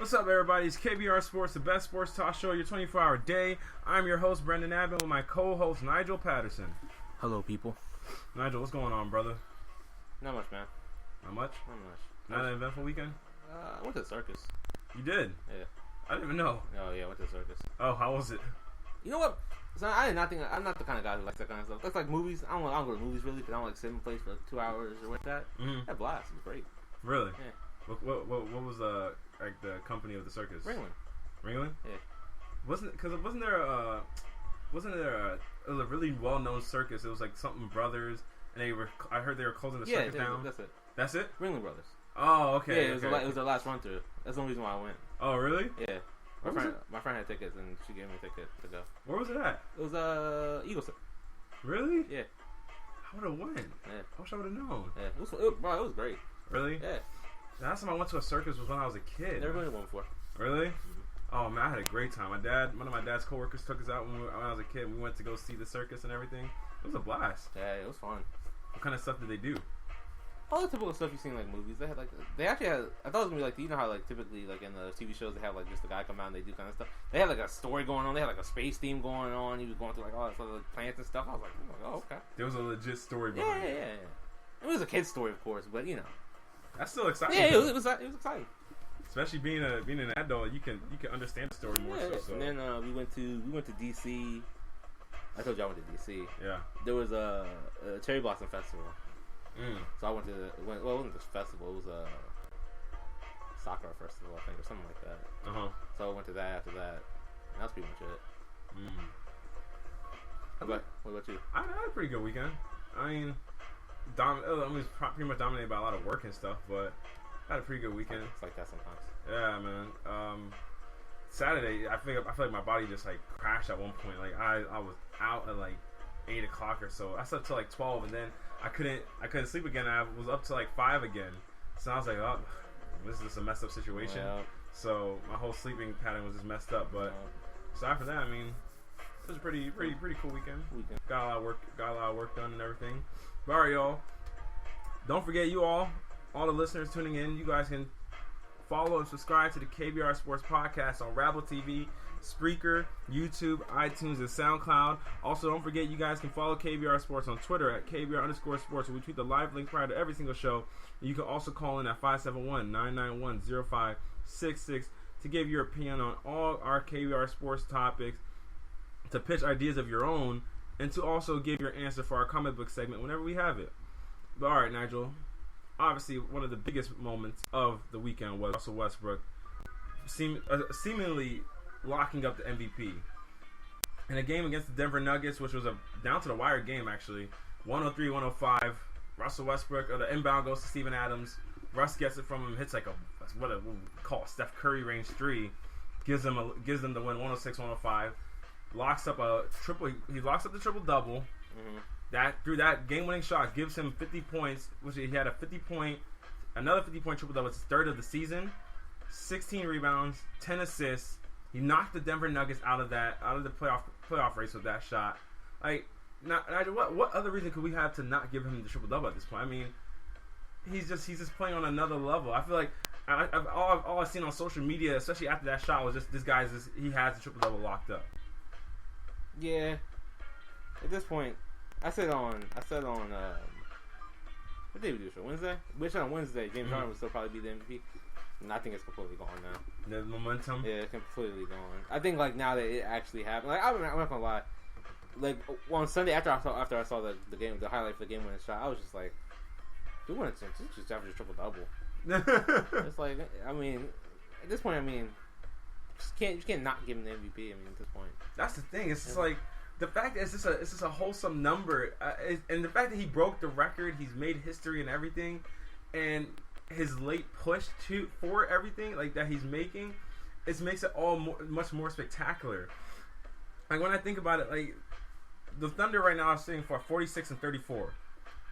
What's up, everybody? It's KBR Sports, the best sports talk show, your 24-hour day. I'm your host, Brendan Abbott, with my co-host, Nigel Patterson. Hello, people. Nigel, what's going on, brother? Not much, man. Not much? Not much. Not an eventful weekend? I went to the circus. You did? Yeah. I didn't even know. Oh, yeah, I went to the circus. Oh, how was it? You know what? So I did not think I'm not the kind of guy who likes that kind of stuff. That's like movies. I don't go to movies really because I don't like sit in a place for like 2 hours or like that. Mm-hmm. I had blast. It was great. Really? Yeah. What was the company of the circus? Ringling. Ringling? Yeah. Wasn't there a really well-known circus? It was like something Brothers, and I heard they were closing the circus down. That's it. That's it? Ringling Brothers. Oh, okay. Yeah, it was their last run through. That's the only reason why I went. Oh, really? Yeah. My friend had tickets and she gave me a ticket to go. Where was it at? It was Eagle Set. Really? Yeah. I would have went. Yeah. I wish I would have known. Yeah. It was great. Really? Yeah. The last time I went to a circus was when I was a kid. Never been to one before. Really? Mm-hmm. Oh man, I had a great time. One of my dad's coworkers took us out when I was a kid. We went to go see the circus and everything. It was a blast. Yeah, it was fun. What kind of stuff did they do? All the typical stuff you see in like movies. They actually had. I thought it was gonna be like, you know how like typically like in the TV shows they have like just the guy come out and they do kind of stuff. They had like a story going on. They had like a space theme going on. He was going through like all that stuff, like plants and stuff. I was like, oh, okay. There was a legit story behind it. Yeah. It was a kid's story, of course, but you know. That's still exciting. Yeah, it was exciting. Especially being an adult, you can understand the story more. Yeah. So. And then we went to DC. I told you I went to DC. Yeah. There was a Cherry Blossom Festival. So I it wasn't this festival, it was a soccer festival, I think, or something like that. So I went to that after that. And that's pretty much it. What about you? I had a pretty good weekend. I mean, it was pretty much dominated by a lot of work and stuff, but I had a pretty good weekend. It's like that sometimes. Yeah, man. Saturday, I feel like my body just like crashed at one point. Like I was out at like 8 o'clock or so. I slept till like 12, and then I couldn't sleep again. I was up to like 5 again. So I was like, oh, this is just a messed up situation. Yeah. So my whole sleeping pattern was just messed up. But aside from that, I mean, it was a pretty cool weekend. Got a lot of work done and everything. But all right, y'all. Don't forget, all the listeners tuning in, you guys can follow and subscribe to the KBR Sports Podcast on Rabble TV, Spreaker, YouTube, iTunes, and SoundCloud. Also, don't forget, you guys can follow KBR Sports on Twitter at KBR_sports, where we tweet the live link prior to every single show. And you can also call in at 571-991-0566 to give your opinion on all our KBR Sports topics, to pitch ideas of your own, and to also give your answer for our comic book segment whenever we have it. But all right, Nigel. Obviously, one of the biggest moments of the weekend was Russell Westbrook seemingly locking up the MVP in a game against the Denver Nuggets, which was a down to the wire game, actually. 103-105. Russell Westbrook, the inbound goes to Steven Adams. Russ gets it from him, hits like what we call a Steph Curry range three, gives them the win, 106-105. Locks up the triple double. Through that game-winning shot gives him 50 points, which he had another 50-point triple-double. It's his third of the season. 16 rebounds, 10 assists. He knocked the Denver Nuggets out of the playoff race with that shot. Like, Nigel, what other reason could we have to not give him the triple-double at this point? I mean, he's just playing on another level. I feel like all I've seen on social media, especially after that shot, was just this guy's he has the triple-double locked up. Yeah. At this point, I said on what day we do the show? Wednesday? Which on Wednesday, James Harden would still probably be the MVP. And I think it's completely gone now. The momentum? Yeah, it's completely gone. I think like now that it actually happened, like I'm not gonna lie. Like on Sunday after I saw the game, the highlight for the game winning shot, I was just like, dude, it's just average triple double. It's like, I mean, at this point, I mean, you can't not give him the MVP. I mean, at this point, that's the thing. It's just like. The fact that it's just a wholesome number, and the fact that he broke the record, he's made history and everything, and his late push for everything like that he's making, it makes it all much more spectacular. Like when I think about it, like the Thunder right now are sitting for 46-34.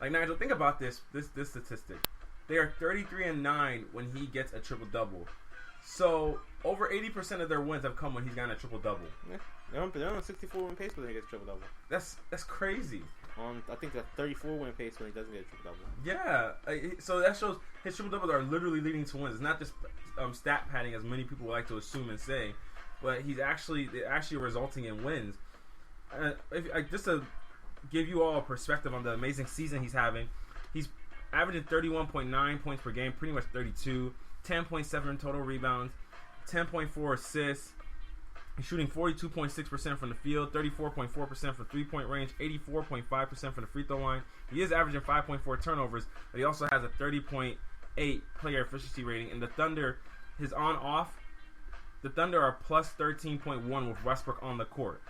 Like Nigel, think about this statistic. They are 33-9 when he gets a triple double. So over 80% of their wins have come when he's gotten a triple double. Yeah. They're on a 64 win pace when he gets triple double. That's crazy. on, I think, a 34-win pace when he doesn't get a triple double. Yeah, so that shows his triple doubles are literally leading to wins. It's not just stat padding as many people like to assume and say, but they're actually resulting in wins. Just to give you all a perspective on the amazing season he's having, he's averaging 31.9 points per game, pretty much 32, 10.7 total rebounds, 10.4 assists. He's shooting 42.6% from the field, 34.4% from three-point range, 84.5% from the free throw line. He is averaging 5.4 turnovers, but he also has a 30.8 player efficiency rating. And the Thunder, his on-off, the Thunder are plus 13.1 with Westbrook on the court.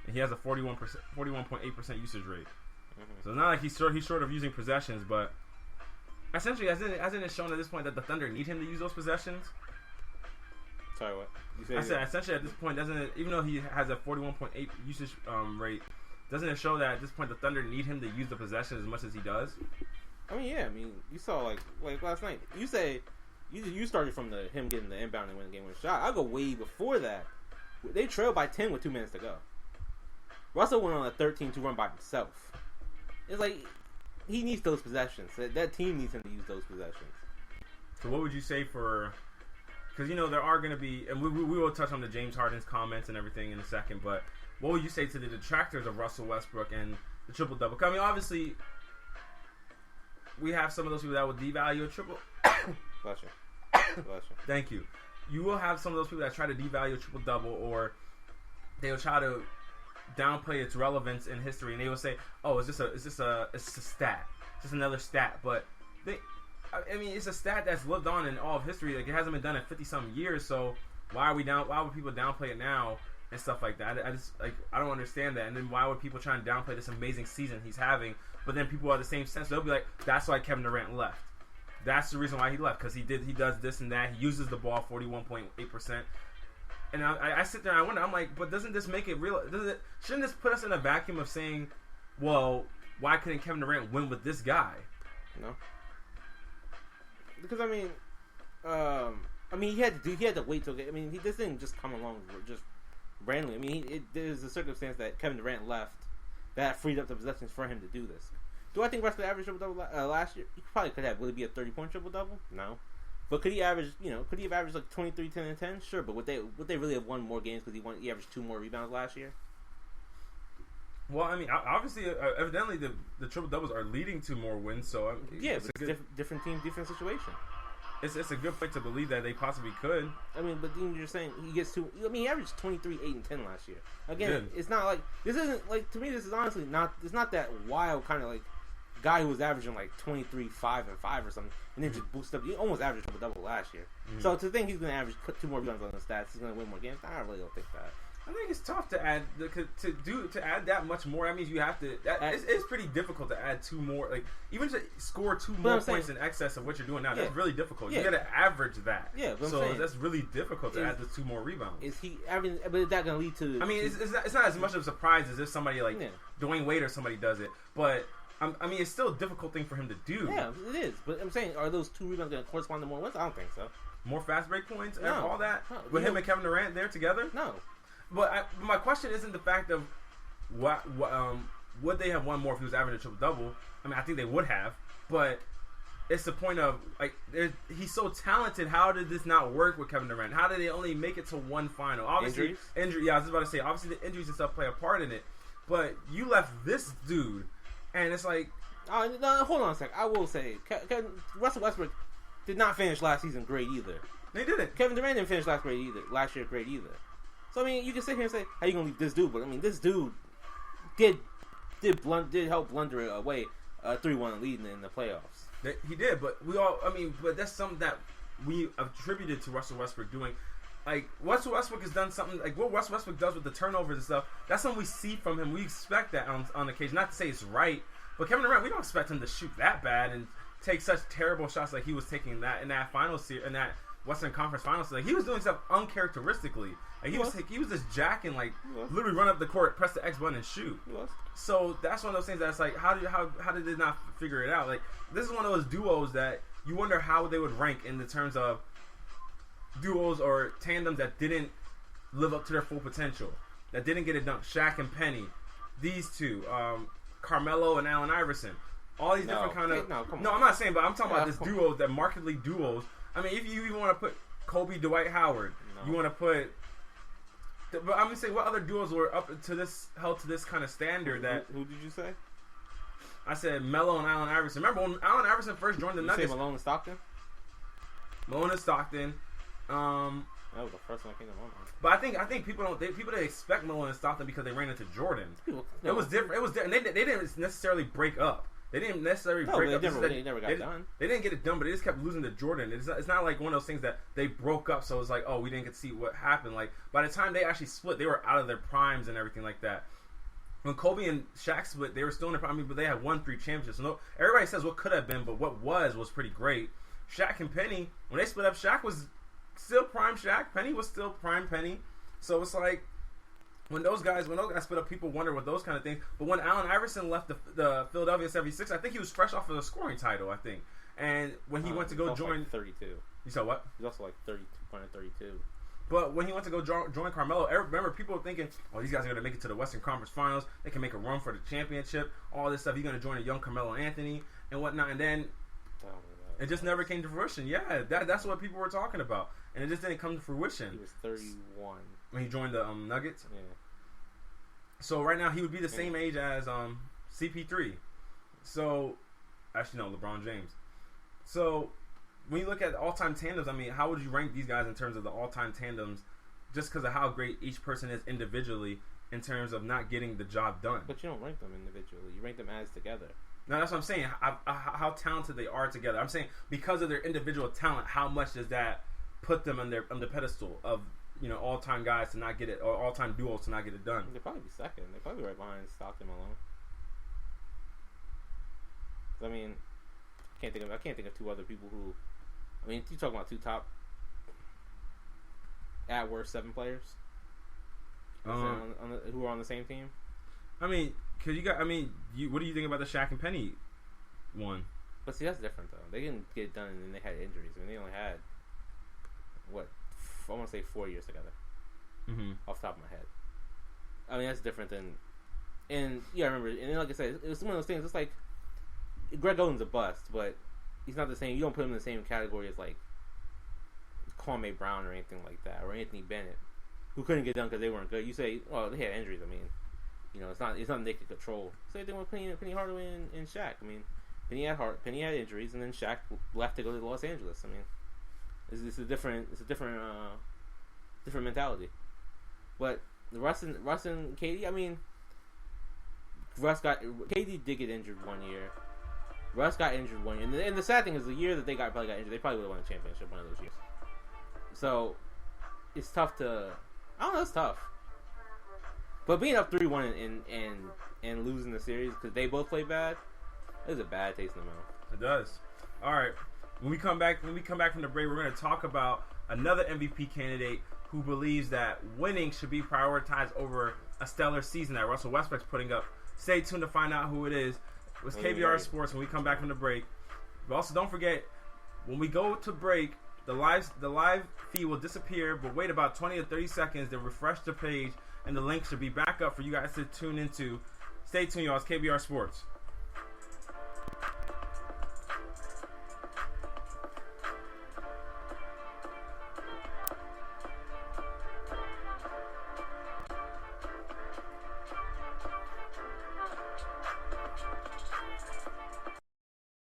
And he has a 41.8% usage rate. Mm-hmm. So it's not like he's short of using possessions, but essentially, hasn't it shown at this point that the Thunder need him to use those possessions? Sorry, what? I said essentially at this point, doesn't it? Even though he has a 41.8 usage rate, doesn't it show that at this point the Thunder need him to use the possessions as much as he does? I mean, yeah. I mean, you saw like last night. You say you started from him getting the inbound and winning the game-winning shot. I'll go way before that. They trailed by 10 with 2 minutes to go. Russell went on a 13-2 run by himself. It's like he needs those possessions. That team needs him to use those possessions. So what would you say for? Because, there are going to be, and we will touch on the James Harden's comments and everything in a second, but what would you say to the detractors of Russell Westbrook and the triple-double? I mean, obviously, we have some of those people that would devalue a triple. Bless you. Thank you. You will have some of those people that try to devalue a triple-double, or they'll try to downplay its relevance in history, and they will say, "Oh, it's just a stat. It's just another stat." But it's a stat that's lived on in all of history. Like, it hasn't been done in 50-something years. So why would people downplay it now and stuff like that? I don't understand that. And then why would people try and downplay this amazing season he's having? But then people are the same sense. They'll be like, "That's why Kevin Durant left. That's the reason why he left, because he does this and that. He uses the ball 41.8%." And I sit there and I wonder, I'm like, but doesn't this make it real? Shouldn't this put us in a vacuum of saying, well, why couldn't Kevin Durant win with this guy? No. Because he had to wait till. This didn't just come along just randomly. There's a circumstance that Kevin Durant left that freed up the possessions for him to do this. Do I think Russ could average triple double last year? He probably could have. Would it be a 30-point triple double? No. But could he average? Could he have averaged like 23, 10, and 10? Sure. But would they really have won more games because he averaged 2 more rebounds last year? Well, obviously, evidently, the triple doubles are leading to more wins. So it's different team, different situation. It's a good point to believe that they possibly could. But then you're saying he gets to. He averaged 23, 8, and 10 last year. Again, it's not like this isn't like, to me. This is honestly not. It's not that wild kind of like guy who was averaging like 23, 5, and 5 or something, and then just boost up. He almost averaged triple double last year. Mm-hmm. So to think he's going to average 2 more rebounds on the stats, he's going to win more games. I really don't think that. I think it's tough to add to add that much more. That means you have to. It's pretty difficult to add 2 more. Like, even to score 2 more points in excess of what you're doing now. Yeah. That's really difficult. Yeah. You got to average that. Yeah, but so that's really difficult to add the 2 more rebounds. Is he? But is that going to lead to? It's not as much of a surprise as if somebody like Dwayne Wade or somebody does it. But it's still a difficult thing for him to do. Yeah, it is. But I'm saying, are those 2 rebounds going to correspond to more wins? I don't think so. More fast break points and all that with him and Kevin Durant there together? No. But my question isn't the fact of would they have won more if he was averaging a triple double? I think they would have, but it's the point of like he's so talented. How did this not work with Kevin Durant? How did they only make it to 1 final? Obviously, injury. Yeah, I was about to say. Obviously, the injuries and stuff play a part in it. But you left this dude, and it's like, no, hold on a sec. I will say, Russell Westbrook did not finish last season great either. They didn't. Kevin Durant didn't finish last year great either. So you can sit here and say, how you gonna leave this dude? But this dude did help blunder away a 3-1 lead in the playoffs. He did, but but that's something that we attributed to Russell Westbrook doing. Like, Russell Westbrook has done something like what Russell Westbrook does with the turnovers and stuff. That's something we see from him. We expect that on occasion. Not to say it's right, but Kevin Durant, we don't expect him to shoot that bad and take such terrible shots like he was taking in that final series, in that Western Conference Finals. Like, he was doing stuff uncharacteristically. Like, he was just jacking, like, literally run up the court, press the X button, and shoot. So that's one of those things that's like, how did they not figure it out? Like, this is one of those duos that you wonder how they would rank in the terms of duos or tandems that didn't live up to their full potential, that didn't get it done. Shaq and Penny, these two, Carmelo and Allen Iverson. All these different kind of. No, come on. No, I'm not saying, but I'm talking about this duo, that markedly duos. I mean, if you even want to put Kobe, Dwight Howard, you want to put. But I'm gonna say, what other duos were held to this kind of standard? Who did you say? I said Melo and Allen Iverson. Remember when Allen Iverson first joined the Nuggets? Say Malone and Stockton. Malone and Stockton. That was the first one that came to my mind. But I think people didn't expect Malone and Stockton because they ran into Jordan. It was different. It was different. They didn't necessarily break up. They didn't necessarily break up. They never got done. They didn't get it done, but they just kept losing to Jordan. It's not like one of those things that they broke up, so it's like, oh, we didn't get to see what happened. Like, by the time they actually split, they were out of their primes and everything like that. When Kobe and Shaq split, they were still in their prime, but they had won 3 championships. So no, everybody says what could have been, but what was pretty great. Shaq and Penny, when they split up, Shaq was still prime Shaq. Penny was still prime Penny. So it's like, when those guys split up, people wonder what those kind of things. But when Allen Iverson left the Philadelphia 76, I think he was fresh off of the scoring title, I think. And when he went to go join... Like 32. You said what? He's also like 32. But when he went to go join Carmelo, remember, people were thinking, oh, these guys are going to make it to the Western Conference Finals. They can make a run for the championship. All this stuff. He's going to join a young Carmelo Anthony and whatnot. And then it just never came to fruition. Yeah, that's what people were talking about. And it just didn't come to fruition. He was 31. When he joined the Nuggets? Yeah. So right now he would be the same age as CP3. So actually no, LeBron James. So when you look at all-time tandems, I mean, how would you rank these guys in terms of the all-time tandems, just because of how great each person is individually in terms of not getting the job done? But you don't rank them individually. You rank them as together. No, that's what I'm saying. How talented they are together. I'm saying because of their individual talent, how much does that put them on the pedestal of, you know, all-time guys to not get it, or all-time duos to not get it done? They'd probably be second. They'd probably be right behind Stockton Malone. I mean, I can't think of 2 other people who. I mean, you talking about 2 top, at worst 7 players, who are on the same team. I mean, what do you think about the Shaq and Penny one? But see, that's different though. They didn't get it done, and then they had injuries. I mean, they only had I want to say 4 years together. Mm-hmm. Off the top of my head. I mean, that's different than. And yeah, I remember. And then, like I said, it was one of those things. It's like Greg Oden's a bust, but he's not the same. You don't put him in the same category as like Kwame Brown or anything like that, or Anthony Bennett, who couldn't get done because they weren't good. You say, well, they had injuries. I mean, you know, it's not they could control. Same thing with Penny Hardaway and Shaq. I mean, Penny had injuries, and then Shaq left to go to Los Angeles. I mean, it's a different mentality. But Russ and KD, I mean, KD did get injured one year. Russ got injured one year, and the sad thing is, the year that they probably got injured, they probably would have won the championship one of those years. So it's tough to. I don't know. It's tough. But being up 3-1 and losing the series because they both played bad, is a bad taste in the mouth. It does. All right. When we come back from the break, we're going to talk about another MVP candidate who believes that winning should be prioritized over a stellar season that Russell Westbrook's putting up. Stay tuned to find out who it is. It was KBR Sports when we come back from the break. But also, don't forget, when we go to break, the live feed will disappear, but wait about 20 to 30 seconds, then refresh the page, and the link should be back up for you guys to tune into. Stay tuned, y'all. It's KBR Sports.